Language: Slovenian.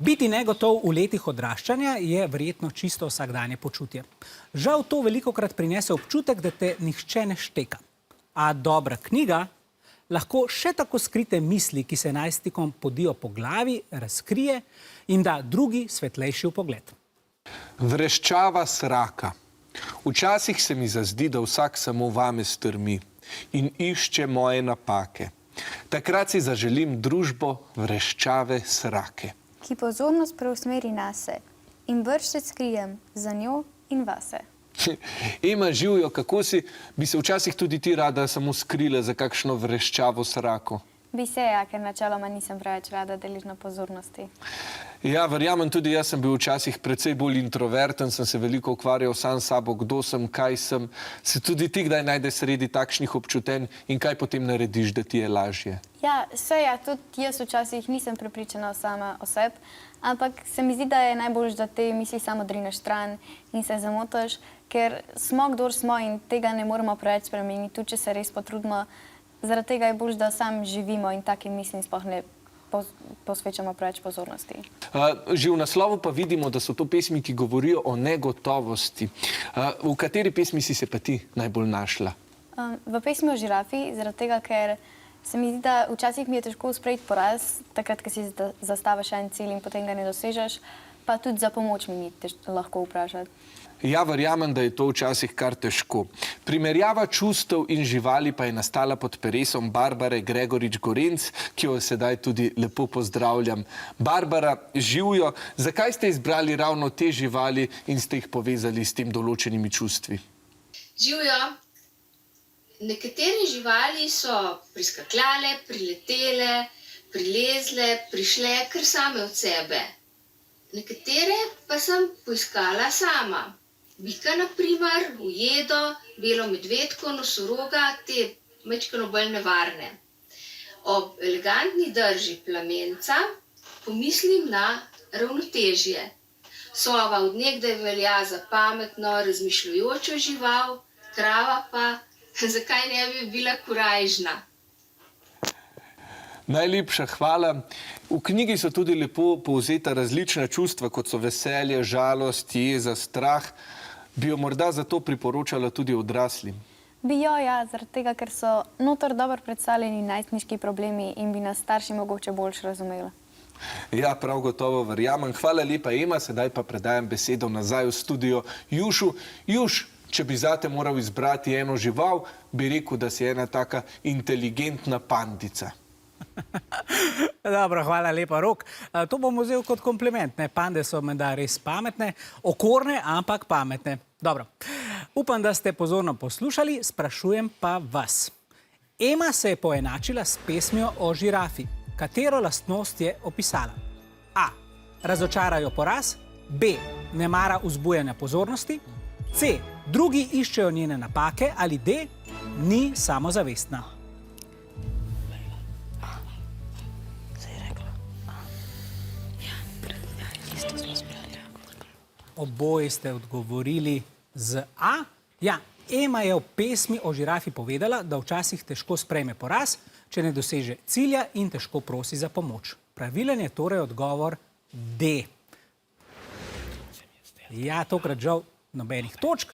Biti negotov v letih odraščanja je verjetno čisto vsakdanje počutje. Žal to velikokrat prinese občutek, da te nihče ne šteka. A dobra knjiga lahko še tako skrite misli, ki se najstnikom podijo po glavi, razkrije in da drugi svetlejši vpogled. Vreščava sraka. Včasih se mi zazdi, da vsak samo vame strmi in išče moje napake. Takrat si zaželim družbo vreščave srake. Ki pozornost preusmeri nase in vršče skrijem za njo in vase. Ema, živjo, kako si, bi se včasih tudi ti rada samo skrile za kakšno vreščavo srako? Bi se, ja, ker načeloma nisem preveč rada deležna pozornosti. Ja, verjamem, tudi jaz sem bil včasih precej bolj introverten, sem se veliko ukvarjal sam s sabo, kdo sem, kaj sem. Se tudi ti kdaj najdeš sredi takšnih občutenj in kaj potem narediš, da ti je lažje? Ja, tudi jaz včasih nisem prepričana sama o sebi, ampak se mi zdi, da je najboljše, da te misli samo drineš stran in se zamotaš, ker smo, kdor smo in tega ne moremo preveč spremeniti, tudi če se res potrudimo. Zaradi tega je bolj, da sam živimo in takim mislim sploh ne posvečamo preveč pozornosti. Že v naslovu pa vidimo, da so to pesmi, ki govorijo o negotovosti. V kateri pesmi si se pa ti najbolj našla? V pesmi o žirafi, zaradi tega, ker se mi zdi, da včasih mi je težko sprejeti poraz, takrat, ko si zastaviš en cilj in potem ga ne dosežeš, pa tudi za pomoč mi ni lahko vprašati. Ja, verjamem, da je to včasih kar težko. Primerjava čustev in živali pa je nastala pod peresom Barbare Gregorič-Gorenc, ki jo sedaj tudi lepo pozdravljam. Barbara, živjo, zakaj ste izbrali ravno te živali in ste jih povezali s tem določenimi čustvi? Živjo, nekatere živali so priskakljale, priletele, prilezle, prišle kar same od sebe. Nekatere pa sem poiskala sama. Bika, na primer, ujedo, belo medvedko, nosoroga, te majčkeno bolj nevarne. Ob elegantni drži plamenca pomislim na ravnotežje. Sova od nekdaj velja za pametno, razmišljujočo žival, krava pa, zakaj ne bi bila korajžna? Najlepša hvala. V knjigi so tudi lepo povzeta različna čustva, kot so veselje, žalost, jeza, strah. Bi jo morda zato priporočala tudi odraslim? Bi jo, ja, zaradi tega, ker so noter dobro predstavljeni najstniški problemi in bi nas starši mogoče boljše razumeli. Ja, prav gotovo verjamem. Hvala lepa, Ema. Sedaj pa predajam besedo nazaj v studio Jušu. Juš, če bi zate moral izbrati eno žival, bi rekel, da si ena taka inteligentna pandica. Dobro, hvala lepa, Rok. To bom vzel kot kompliment. Pande so menda res pametne, okorne, ampak pametne. Dobro. Upam, da ste pozorno poslušali, sprašujem pa vas. Ema se je poenačila s pesmijo o žirafi. Katero lastnost je opisala? A. Razočarajo poraz. B. Ne mara vzbujanja pozornosti. C. Drugi iščejo njene napake. Ali D. Ni samozavestna. Oboji ste odgovorili z A. Ja, Ema je v pesmi o žirafi povedala, da včasih težko sprejme poraz, če ne doseže cilja in težko prosi za pomoč. Pravilen je torej odgovor D. Ja, tokrat žal nobenih točk.